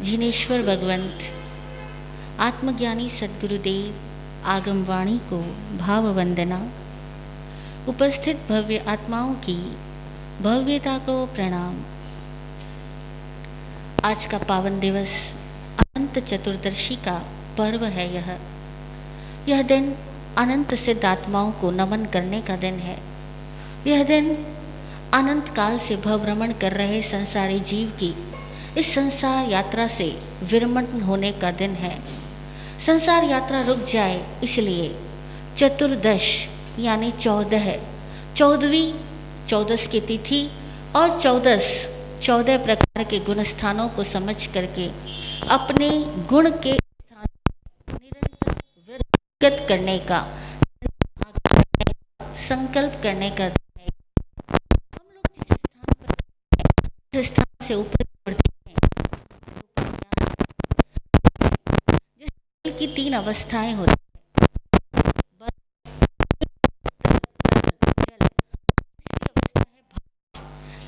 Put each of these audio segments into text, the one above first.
जिनेश्वर भगवंत आत्मज्ञानी सद्गुरुदेव आगमवाणी को भाव वंदना। उपस्थित भव्य आत्माओं की भव्यता को प्रणाम। आज का पावन दिवस अनंत चतुर्दशी का पर्व है। यह दिन अनंत सिद्ध आत्माओं को नमन करने का दिन है। यह दिन अनंत काल से भवभ्रमण कर रहे संसारी जीव की इस संसार यात्रा से विरमण होने का दिन है। संसार यात्रा रुक जाए इसलिए चतुर्दश यानी 14वीं 14 की तिथि और 14 प्रकार के गुण स्थानों को समझ करके अपने गुण के स्थान निरंतर वृद्धिगत करने का संकल्प करने का दिन है। हम लोग जिस स्थान पर जिस स्थान से ऊपर की 3 अवस्थाएं होती हैं।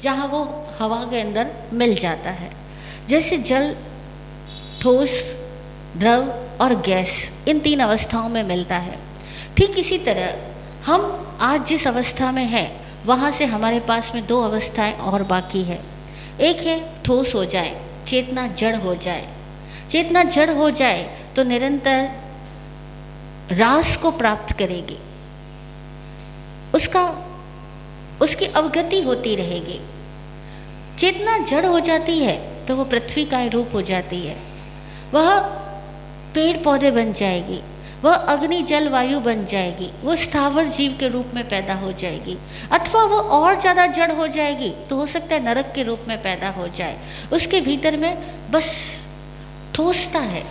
जहाँ वो हवा के अंदर मिल जाता है। जैसे जल, ठोस, द्रव और गैस, इन 3 अवस्थाओं में मिलता है। ठीक इसी तरह हम आज जिस अवस्था में हैं वहाँ से हमारे पास में 2 अवस्थाएं और बाकी है। एक है ठोस हो जाए, चेतना जड़ हो जाए। चेतना जड़ हो जाए तो निरंतर रास को प्राप्त करेगी, उसकी अवगति होती रहेगी। चेतना जड़ हो जाती है तो वो पृथ्वी का रूप हो जाती है। वह पेड़ पौधे बन जाएगी, वह अग्नि जल वायु बन जाएगी, वो स्थावर जीव के रूप में पैदा हो जाएगी। अथवा वो और ज़्यादा जड़ हो जाएगी तो हो सकता है नरक के रूप में पैदा हो जाए। उसके भीतर में बस ठोसता है।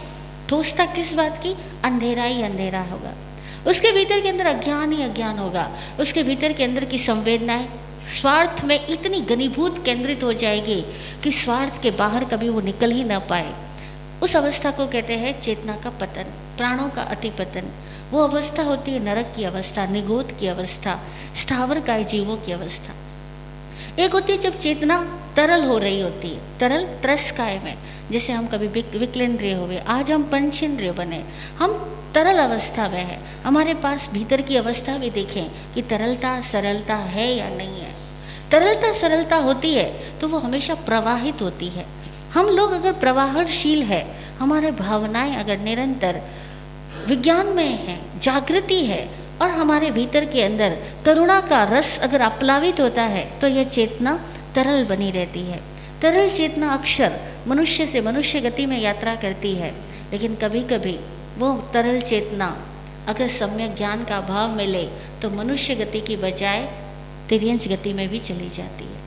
ठोसता किस बात की? अंधेरा ही अंधेरा होगा। उसके भीतर के अंदर अज्ञान ही अज्ञान होगा। उसके भीतर के अंदर की संवेदनाएं स्वार्थ में इतनी घनीभूत केंद्रित हो जाएगी कि स्वार्थ के बाहर कभी वो निकल ही ना पाए। उस अवस्था को कहते हैं चेतना का पतन, प्राणों का अति पतन। वो अवस्था होती है नरक की अवस्था, निगोद की अवस्था, स्थावर काय जीवों की अवस्था। एक होती है जब चेतना तरल हो रही होती है, तरल त्रस काय में, जैसे हम कभी विकलेंद्रिय हुए, आज हम पंचेंद्रिय बने, हम तरल अवस्था में है। हमारे पास भीतर की अवस्था भी देखें कि तरलता सरलता है या नहीं है। तरलता सरलता होती है तो वो हमेशा प्रवाहित होती है। हम लोग अगर प्रवाहशील है, हमारे भावनाएं अगर निरंतर विज्ञान में हैं, जागृति है और हमारे भीतर के अंदर करुणा का रस अगर अपलावित होता है तो यह चेतना तरल बनी रहती है। तरल चेतना अक्षर मनुष्य से मनुष्य गति में यात्रा करती है, लेकिन कभी कभी वो तरल चेतना अगर सम्यक ज्ञान का अभाव मिले तो मनुष्य गति की बजाय तिर्यंच गति में भी चली जाती है।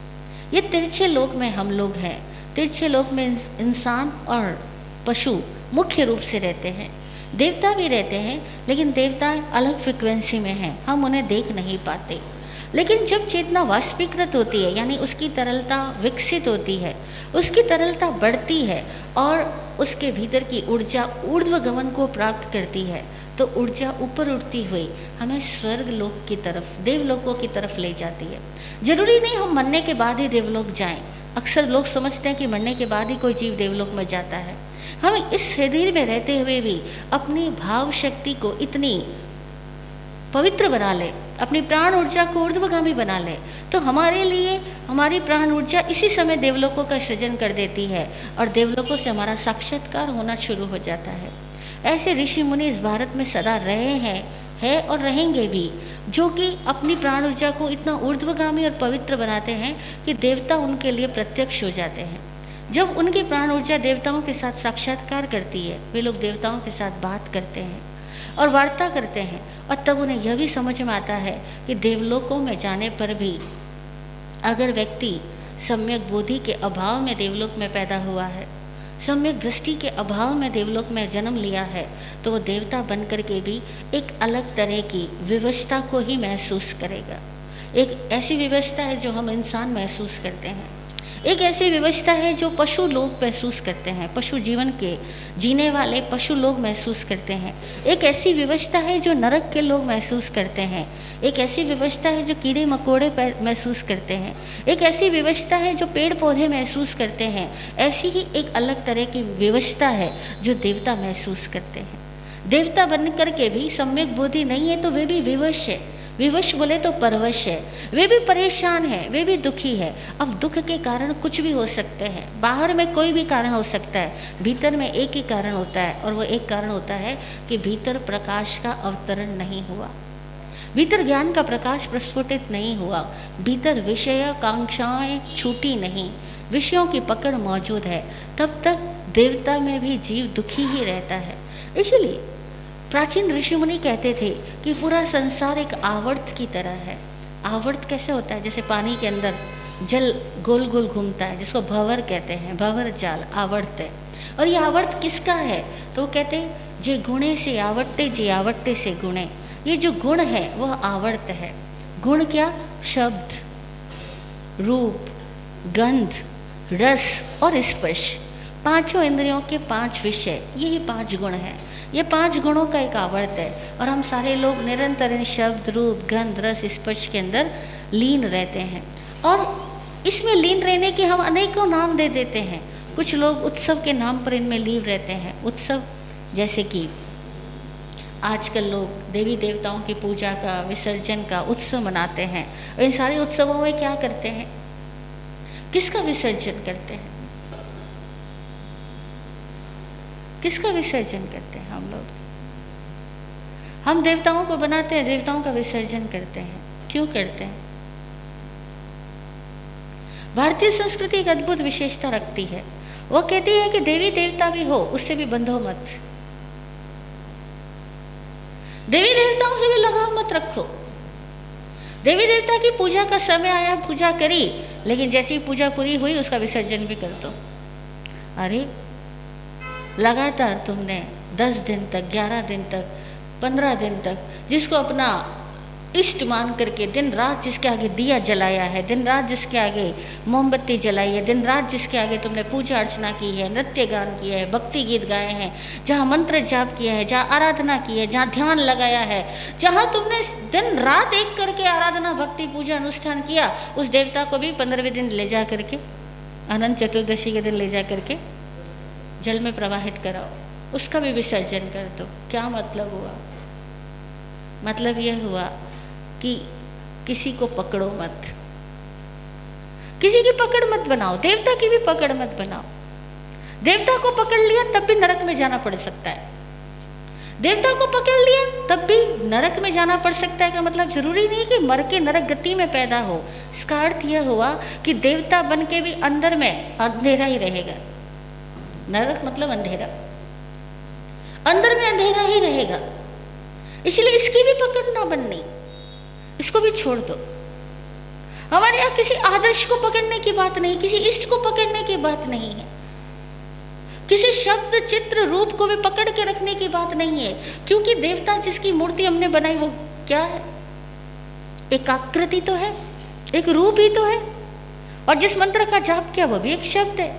ये तिरछे लोक में हम लोग हैं। तिरछे लोक में इंसान और पशु मुख्य रूप से रहते हैं। देवता भी रहते हैं, लेकिन देवता अलग फ्रिक्वेंसी में हैं, हम उन्हें देख नहीं पाते। लेकिन जब चेतना वाष्पीकृत होती है, यानी उसकी तरलता विकसित होती है, उसकी तरलता बढ़ती है और उसके भीतर की ऊर्जा ऊर्ध्व गमन को प्राप्त करती है, तो ऊर्जा ऊपर उठती हुई हमें स्वर्ग लोक की तरफ, देवलोकों की तरफ ले जाती है। जरूरी नहीं हम मरने के बाद ही देवलोक जाएं। अक्सर लोग समझते हैं कि मरने के बाद ही कोई जीव देवलोक में जाता है। हम इस शरीर में रहते हुए भी अपनी भाव शक्ति को इतनी पवित्र बना ले, अपनी प्राण ऊर्जा को ऊर्ध्वगामी बना ले, तो हमारे लिए हमारी प्राण ऊर्जा इसी समय देवलोकों का सृजन कर देती है और देवलोकों से हमारा साक्षात्कार होना शुरू हो जाता है। ऐसे ऋषि मुनि इस भारत में सदा रहे हैं और रहेंगे भी, जो कि अपनी प्राण ऊर्जा को इतना ऊर्ध्वगामी और पवित्र बनाते हैं कि देवता उनके लिए प्रत्यक्ष हो जाते हैं। जब उनकी प्राण ऊर्जा देवताओं के साथ साक्षात्कार करती है, वे लोग देवताओं के साथ बात करते हैं और वार्ता करते हैं, और तब उन्हें यह भी समझ में आता है कि देवलोकों में जाने पर भी अगर व्यक्ति सम्यक बोधि के अभाव में देवलोक में पैदा हुआ है, सम्यक दृष्टि के अभाव में देवलोक में जन्म लिया है, तो वो देवता बन करके भी एक अलग तरह की विवशता को ही महसूस करेगा। एक ऐसी विवशता है जो हम इंसान महसूस करते हैं। एक ऐसी विवशता है जो पशु लोग महसूस करते हैं, पशु जीवन के जीने वाले पशु लोग महसूस करते हैं। एक ऐसी विवशता है जो नरक के लोग महसूस करते हैं। एक ऐसी विवशता है जो कीड़े मकोड़े महसूस करते हैं। एक ऐसी विवशता है जो पेड़ पौधे महसूस करते हैं। ऐसी ही एक अलग तरह की विवशता है जो देवता महसूस करते हैं। देवता बन कर के भी सम्यक बुद्धि नहीं है तो वे भी विवश है। विवश बोले तो परवश है, वे भी परेशान है, वे भी दुखी है। अब दुख के कारण कुछ भी हो सकते हैं, बाहर में कोई भी कारण हो सकता है, भीतर में एक ही कारण होता है और वो एक कारण होता है कि भीतर प्रकाश का अवतरण नहीं हुआ, भीतर ज्ञान का प्रकाश प्रस्फुटित नहीं हुआ, भीतर विषय कांक्षाएं छूटी नहीं, विषयों की पकड़ मौजूद है, तब तक देवता में भी जीव दुखी ही रहता है। इसलिए प्राचीन ऋषि मुनि कहते थे कि पूरा संसार एक आवर्त की तरह है। आवर्त कैसे होता है? जैसे पानी के अंदर जल गोल गोल घूमता है, जिसको भंवर कहते हैं, भंवर जाल आवर्त है। और ये आवर्त किसका है? तो वो कहते हैं जे गुणे से आवट्टे, जे आवट्टे से गुणे। ये जो गुण है वह आवर्त है। गुण क्या? शब्द, रूप, गंध, रस और स्पर्श, पांचों इंद्रियों के 5 विषय, यही 5 गुण हैं। ये 5 गुणों का एक आवर्त है और हम सारे लोग निरंतर इन शब्द, रूप, गंध, रस, स्पर्श के अंदर लीन रहते हैं। और इसमें लीन रहने के हम अनेकों नाम दे देते हैं। कुछ लोग उत्सव के नाम पर इनमें लीन रहते हैं। उत्सव जैसे कि आजकल लोग देवी देवताओं की पूजा का, विसर्जन का उत्सव मनाते हैं। और इन सारे उत्सवों में क्या करते हैं? किसका विसर्जन करते हैं? किसका विसर्जन करते हैं हम लोग? हम देवताओं को बनाते हैं, देवताओं का विसर्जन करते हैं। क्यों करते हैं? भारतीय संस्कृति एक अद्भुत विशेषता रखती है। वो कहती है कि देवी देवता भी हो, उससे भी बंधो मत, देवी देवताओं से भी लगाव मत रखो। देवी देवता की पूजा का समय आया, पूजा करी, लेकिन जैसी पूजा पूरी हुई उसका विसर्जन भी कर दो। अरे लगातार तुमने 10 दिन तक, 11 दिन तक, 15 दिन तक जिसको अपना इष्ट मान करके दिन रात जिसके आगे दिया जलाया है, दिन रात जिसके आगे मोमबत्ती जलाई है, दिन रात जिसके आगे तुमने पूजा अर्चना की है, नृत्य गान किया है, भक्ति गीत गाए हैं, जहाँ मंत्र जाप किया है, जहाँ आराधना की है, जहाँ ध्यान लगाया है, जहाँ तुमने दिन रात एक करके आराधना भक्ति पूजा अनुष्ठान किया, उस देवता को भी 15वें दिन ले जा करके, अनंत चतुर्दशी के दिन ले जा करके जल में प्रवाहित कराओ, उसका भी विसर्जन कर दो। क्या मतलब हुआ? मतलब यह हुआ कि किसी को पकड़ो मत, किसी की पकड़ मत बनाओ, देवता की भी पकड़ मत बनाओ। देवता को पकड़ लिया तब भी नरक में जाना पड़ सकता है, देवता को पकड़ लिया तब भी नरक में जाना पड़ सकता है। का मतलब जरूरी नहीं कि मर के नरक गति में पैदा हो। इसका अर्थ यह हुआ कि देवता बन के भी अंदर में अंधेरा ही रहेगा। नरक मतलब अंधेरा, अंदर में अंधेरा ही रहेगा। इसलिए इसकी भी पकड़ ना बननी, इसको भी छोड़ दो। हमारे यहाँ किसी आदर्श को पकड़ने की बात नहीं, किसी इष्ट को पकड़ने की बात नहीं है, किसी शब्द, चित्र, रूप को भी पकड़ के रखने की बात नहीं है। क्योंकि देवता जिसकी मूर्ति हमने बनाई वो क्या है? एक आकृति तो है, एक रूप ही तो है। और जिस मंत्र का जाप किया वो भी एक शब्द है।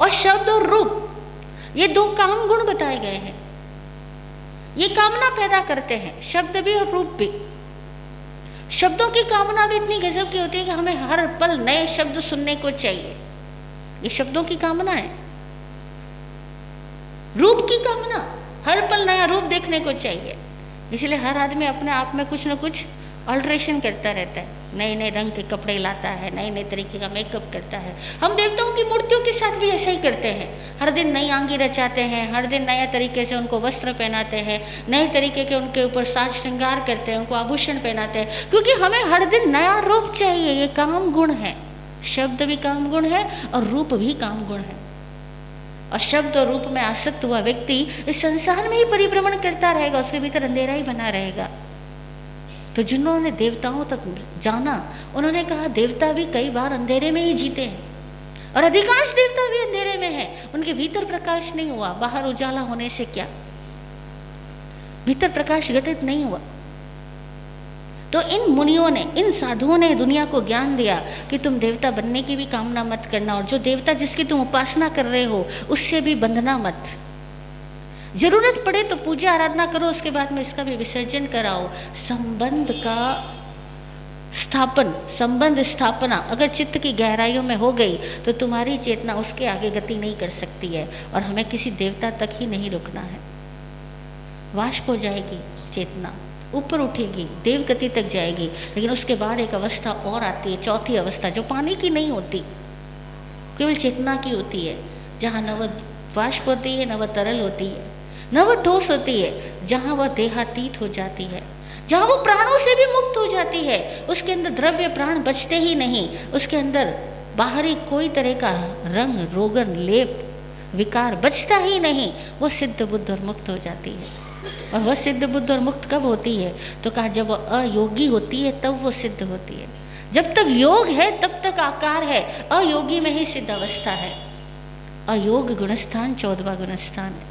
और शब्द और रूप ये 2 काम गुण बताए गए हैं। ये कामना पैदा करते हैं, शब्द भी और रूप भी। शब्दों की कामना भी इतनी गजब की होती है कि हमें हर पल नए शब्द सुनने को चाहिए, ये शब्दों की कामना है। रूप की कामना, हर पल नया रूप देखने को चाहिए। इसलिए हर आदमी अपने आप में कुछ न कुछ अल्ट्रेशन करता रहता है, नए नए रंग के कपड़े लाता है, नए नए तरीके का मेकअप करता है। हम देवताओं की मूर्तियों के साथ भी ऐसा ही करते हैं। हर दिन नई आंगी रचाते हैं, हर दिन नए तरीके से उनको वस्त्र पहनाते हैं, नए तरीके के उनके ऊपर साज श्रृंगार करते हैं, उनको आभूषण पहनाते हैं, क्योंकि हमें हर दिन नया रूप चाहिए। ये काम गुण है, शब्द भी काम गुण है और रूप भी काम गुण है। और शब्द और रूप में आसक्त हुआ व्यक्ति इस संसार में ही परिभ्रमण करता रहेगा, उसके भीतर अंधेरा ही बना रहेगा। तो जिन्होंने देवताओं तक जाना, उन्होंने कहा देवता भी कई बार अंधेरे में ही जीते हैं और अधिकांश देवता भी अंधेरे में हैं। उनके भीतर प्रकाश नहीं हुआ। बाहर उजाला होने से क्या, भीतर प्रकाश घटित नहीं हुआ। तो इन मुनियों ने, इन साधुओं ने दुनिया को ज्ञान दिया कि तुम देवता बनने की भी कामना मत करना, और जो देवता जिसकी तुम उपासना कर रहे हो उससे भी बंधना मत। जरूरत पड़े तो पूजा आराधना करो, उसके बाद में इसका भी विसर्जन कराओ। संबंध का स्थापन, संबंध स्थापना अगर चित्त की गहराइयों में हो गई तो तुम्हारी चेतना उसके आगे गति नहीं कर सकती है, और हमें किसी देवता तक ही नहीं रुकना है। वाष्प हो जाएगी चेतना, ऊपर उठेगी, देव गति तक जाएगी, लेकिन उसके बाद एक अवस्था और आती है, चौथी अवस्था, जो पानी की नहीं होती, केवल चेतना की होती है, जहाँ न वह वाष्प होती है, न वह तरल होती है, न वह ठोस होती है, जहाँ वह देहातीत हो जाती है, जहाँ वो प्राणों से भी मुक्त हो जाती है। उसके अंदर द्रव्य प्राण बचते ही नहीं, उसके अंदर बाहरी कोई तरह का रंग रोगन लेप विकार बचता ही नहीं, वो सिद्ध बुद्ध और मुक्त हो जाती है। और वह सिद्ध बुद्ध और मुक्त कब होती है? तो कहा जब वह अयोगी होती है तब वो सिद्ध होती है। जब तक योग है तब तक आकार है, अयोगी में ही सिद्ध अवस्था है। अयोग गुणस्थान 14वां गुणस्थान है,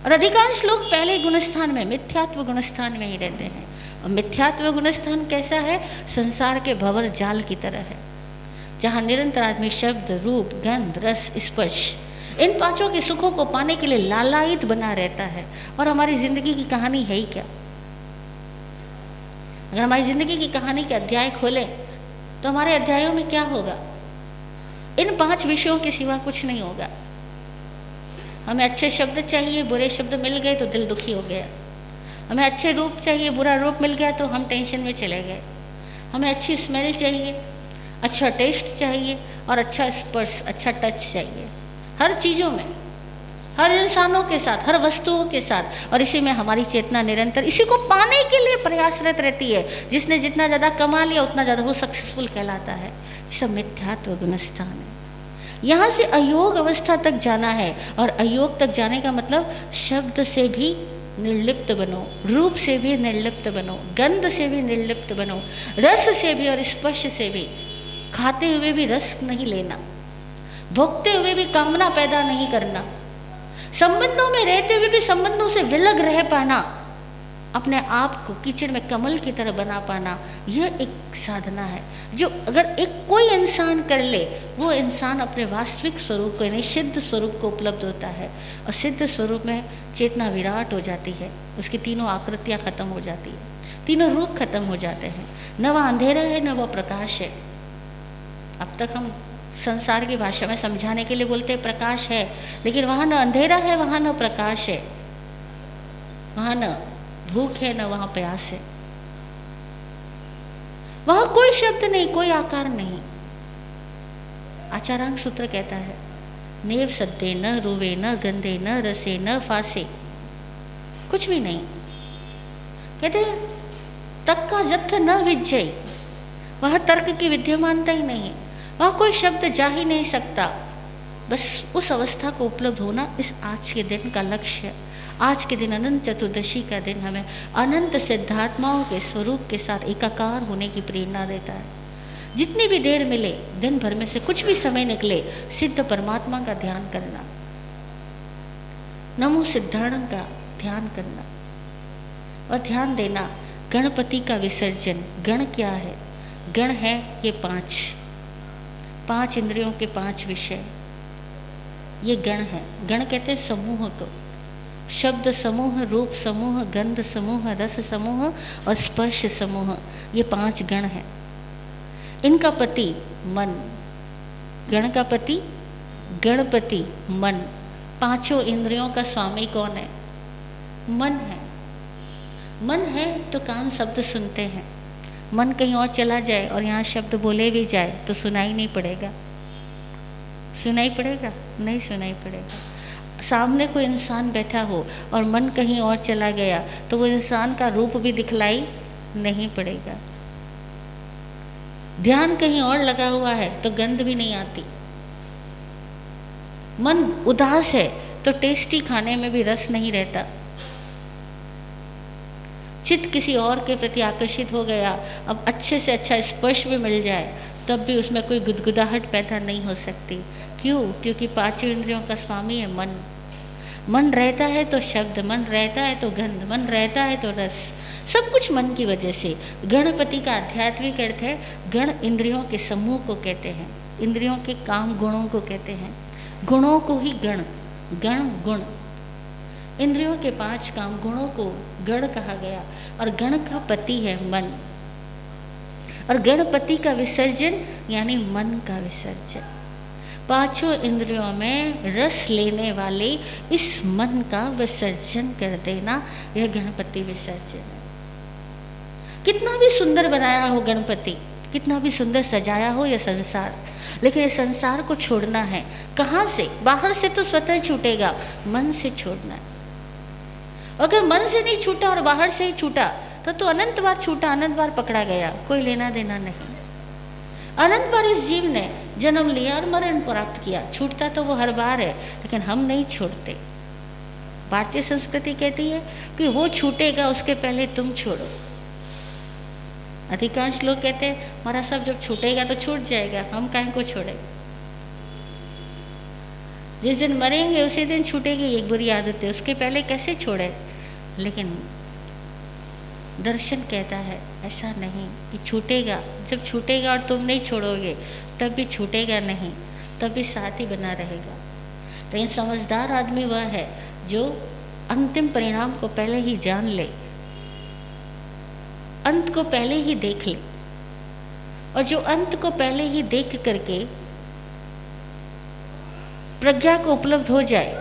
और अधिकांश लोग पहले गुणस्थान में, मिथ्यात्व गुणस्थान में ही रहते हैं। और मिथ्यात्व गुणस्थान कैसा है? संसार के भंवर जाल की तरह है, जहाँ निरंतर आदमी शब्द, रूप, गंध, रस, स्पर्श, इन पांचों के सुखों को पाने के लिए लालायित बना रहता है। और हमारी जिंदगी की कहानी है ही क्या? अगर हमारी जिंदगी की कहानी के अध्याय खोलें तो हमारे अध्यायों में क्या होगा? इन 5 विषयों के सिवा कुछ नहीं होगा। हमें अच्छे शब्द चाहिए, बुरे शब्द मिल गए तो दिल दुखी हो गया। हमें अच्छे रूप चाहिए, बुरा रूप मिल गया तो हम टेंशन में चले गए। हमें अच्छी स्मेल चाहिए, अच्छा टेस्ट चाहिए, और अच्छा स्पर्श, अच्छा टच चाहिए, हर चीज़ों में, हर इंसानों के साथ, हर वस्तुओं के साथ। और इसी में हमारी चेतना निरंतर इसी को पाने के लिए प्रयासरत रहती है। जिसने जितना ज़्यादा कमा लिया उतना ज़्यादा वो सक्सेसफुल कहलाता है। सब मिथ्यात्व गुणस्थान है। यहाँ से अयोग अवस्था तक जाना है, और अयोग तक जाने का मतलब शब्द से भी निर्लिप्त बनो, रूप से भी निर्लिप्त बनो, गंध से भी निर्लिप्त बनो, रस से भी और स्पर्श से भी। खाते हुए भी रस नहीं लेना, भोगते हुए भी कामना पैदा नहीं करना, संबंधों में रहते हुए भी संबंधों से विलग रह पाना, अपने आप को कीचड़ में कमल की तरह बना पाना, यह एक साधना है जो अगर एक कोई इंसान कर ले, वो इंसान अपने वास्तविक स्वरूप को, यानी सिद्ध स्वरूप को उपलब्ध होता है। और सिद्ध स्वरूप में चेतना विराट हो जाती है, उसकी तीनों आकृतियाँ खत्म हो जाती है, तीनों रूप खत्म हो जाते हैं। न वह अंधेरा है न वह प्रकाश है। अब तक हम संसार की भाषा में समझाने के लिए बोलते हैं प्रकाश है, लेकिन वहाँ न अंधेरा है, वहाँ न प्रकाश है, वहाँ न भूख है, न वहाँ प्यास है, वहाँ कोई शब्द नहीं, कोई आकार नहीं। आचारांग सूत्र कहता है, नेव सद्दे न रुवे न गंधे न रसे न फासे, कुछ भी नहीं। कहते तक का जत्थ न विजय, वह तर्क की विद्यमानता ही नहीं, वहाँ कोई शब्द जा ही नहीं सकता। बस उस अवस्था को उपलब्ध होना इस आज के दिन का लक्ष्य है। आज के दिन अनंत चतुर्दशी का दिन हमें अनंत सिद्धात्माओं के स्वरूप के साथ एकाकार होने की प्रेरणा देता है। जितनी भी देर मिले, दिन भर में से कुछ भी समय निकले, सिद्ध परमात्मा का ध्यान करना, नमो सिद्धाणं का ध्यान करना, और ध्यान देना गणपति का विसर्जन। गण क्या है? गण है ये 5 इंद्रियों के 5 विषय, ये गण है। गण कहते हैं समूह को, शब्द समूह, रूप समूह, गंध समूह, रस समूह और स्पर्श समूह, ये 5 गण हैं। इनका पति मन, गण का पति गणपति मन। 5 इंद्रियों का स्वामी कौन है? मन है। मन है तो कान शब्द सुनते हैं। मन कहीं और चला जाए और यहाँ शब्द बोले भी जाए तो सुनाई नहीं पड़ेगा। सुनाई पड़ेगा? नहीं सुनाई पड़ेगा। सामने कोई इंसान बैठा हो और मन कहीं और चला गया तो वो इंसान का रूप भी दिखलाई नहीं पड़ेगा। ध्यान कहीं और लगा हुआ है तो गंध भी नहीं आती। मन उदास है तो टेस्टी खाने में भी रस नहीं रहता। चित्त किसी और के प्रति आकर्षित हो गया, अब अच्छे से अच्छा स्पर्श भी मिल जाए तब भी उसमें कोई गुदगुदाहट पैदा नहीं हो सकती। क्यों? क्योंकि 5 इंद्रियों का स्वामी है मन। मन रहता है तो शब्द, मन रहता है तो गंध, मन रहता है तो रस, सब कुछ मन की वजह से। गणपति का आध्यात्मिक अर्थ है गण इंद्रियों के समूह को कहते हैं, इंद्रियों के काम गुणों को कहते हैं, गुणों को ही गण, गण गुण, इंद्रियों के 5 काम गुणों को गण कहा गया। और गण का पति है मन, और गणपति का विसर्जन यानी मन का विसर्जन। 5 इंद्रियों में रस लेने वाले इस मन का विसर्जन कर देना, यह गणपति विसर्जन है। कितना भी सुंदर बनाया हो गणपति, कितना भी सुंदर सजाया हो यह संसार, लेकिन इस संसार को छोड़ना है। कहाँ से? बाहर से तो स्वतः छूटेगा, मन से छोड़ना है। अगर मन से नहीं छूटा और बाहर से ही छूटा तो अनंत बार छूटा, अनंत बार पकड़ा गया, कोई लेना देना नहीं। अनंत बार इस जीव ने जन्म लिया और मरण प्राप्त किया, छूटता तो वो हर बार है, लेकिन हम नहीं छोड़ते। भारतीय संस्कृति कहती है कि वो छूटेगा उसके पहले तुम छोड़ो। अधिकांश लोग कहते हैं हमारा सब जब छूटेगा तो छूट जाएगा, हम काहे को छोड़े। जिस दिन मरेंगे उसी दिन छूटेगी एक बुरी आदत है, उसके पहले कैसे छोड़े। लेकिन दर्शन कहता है ऐसा नहीं कि छूटेगा, जब छूटेगा और तुम नहीं छोड़ोगे तब भी छूटेगा नहीं, तब भी साथ ही बना रहेगा। तो इन समझदार आदमी वह है जो अंतिम परिणाम को पहले ही जान ले, अंत को पहले ही देख ले, और जो अंत को पहले ही देख करके प्रज्ञा को उपलब्ध हो जाए,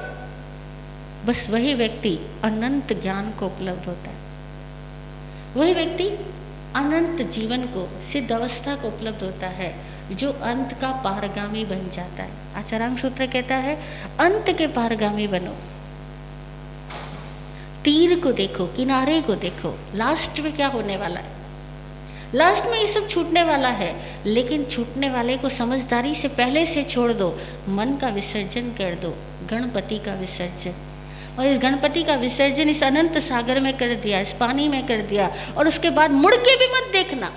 बस वही व्यक्ति अनंत ज्ञान को उपलब्ध होता है। वही व्यक्ति अनंत जीवन को, सिद्ध अवस्था को उपलब्ध होता है, जो अंत का पारगामी बन जाता है। आचारांग सूत्र कहता है अंत के पारगामी बनो। तीर को देखो, किनारे को देखो, लास्ट में क्या होने वाला है। लास्ट में ये सब छूटने वाला है, लेकिन छूटने वाले को समझदारी से पहले से छोड़ दो, मन का विसर्जन कर दो, गणपति का विसर्जन। और इस गणपति का विसर्जन इस अनंत सागर में कर दिया, इस पानी में कर दिया, और उसके बाद मुड़ के भी मत देखना।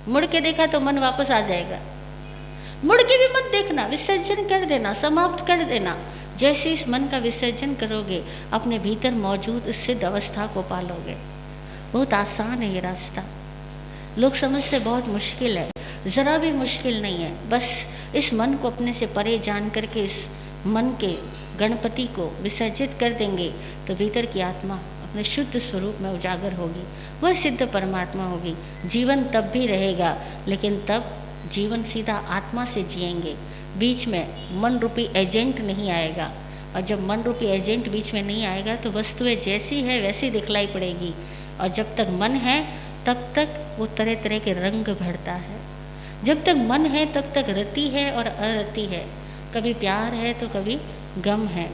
मुड़ के देखा तो मन वापस आ जाएगा, मुड़ के भी मत देखना, विसर्जन कर देना, समाप्त कर देना। जैसे इस मन का विसर्जन करोगे अपने भीतर मौजूद इस सिद्ध अवस्था को पालोगे। बहुत आसान है ये रास्ता, लोग समझते बहुत मुश्किल है, ज़रा भी मुश्किल नहीं है। बस इस मन को अपने से परे जान करके इस मन के गणपति को विसर्जित कर देंगे तो भीतर की आत्मा अपने शुद्ध स्वरूप में उजागर होगी, वह सिद्ध परमात्मा होगी। जीवन तब भी रहेगा, लेकिन तब जीवन सीधा आत्मा से जिएंगे, बीच में मन रूपी एजेंट नहीं आएगा। और जब मन रूपी एजेंट बीच में नहीं आएगा तो वस्तुएं जैसी है वैसी दिखलाई पड़ेगी। और जब तक मन है तब तक वो तरह तरह के रंग भरता है। जब तक मन है तब तक रति है और अरति है, कभी प्यार है तो कभी गम है।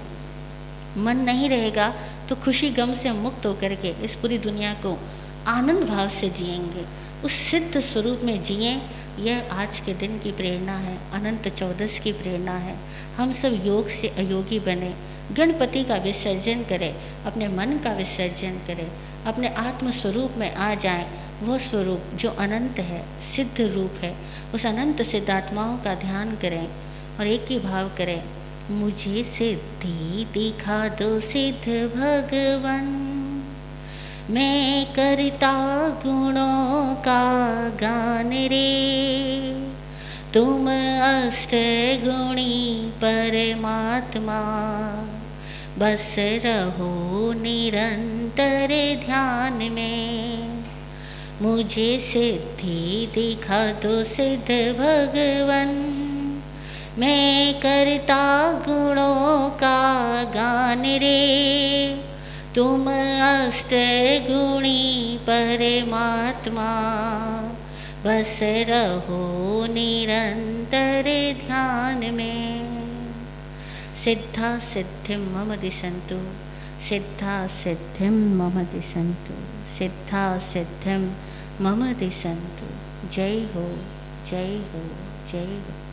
मन नहीं रहेगा तो खुशी गम से मुक्त होकर के इस पूरी दुनिया को आनंद भाव से जिएंगे, उस सिद्ध स्वरूप में जिएं। यह आज के दिन की प्रेरणा है, अनंत चौदस की प्रेरणा है। हम सब योग से अयोगी बने, गणपति का विसर्जन करें, अपने मन का विसर्जन करें, अपने आत्म स्वरूप में आ जाएं। वह स्वरूप जो अनंत है, सिद्ध रूप है, उस अनंत सिद्धात्माओं का ध्यान करें और एक ही भाव करें, मुझे सिद्धि दिखा दो सिद्ध भगवन, मैं करता गुणों का गान रे, तुम अष्ट गुणी परमात्मा, बस रहो निरंतर ध्यान में, मुझे सिद्धि दिखा दो सिद्ध भगवन, मैं करता गुणों का गान रे, तुम अष्ट गुणी परमात्मा, बस रहो निरंतर ध्यान में। सिद्धा सिद्धिं मम दिशन्तु, सिद्धा सिद्धिं मम दिशन्तु, सिद्धा सिद्धिं मम दिशन्तु। जय हो, जय हो, जय हो।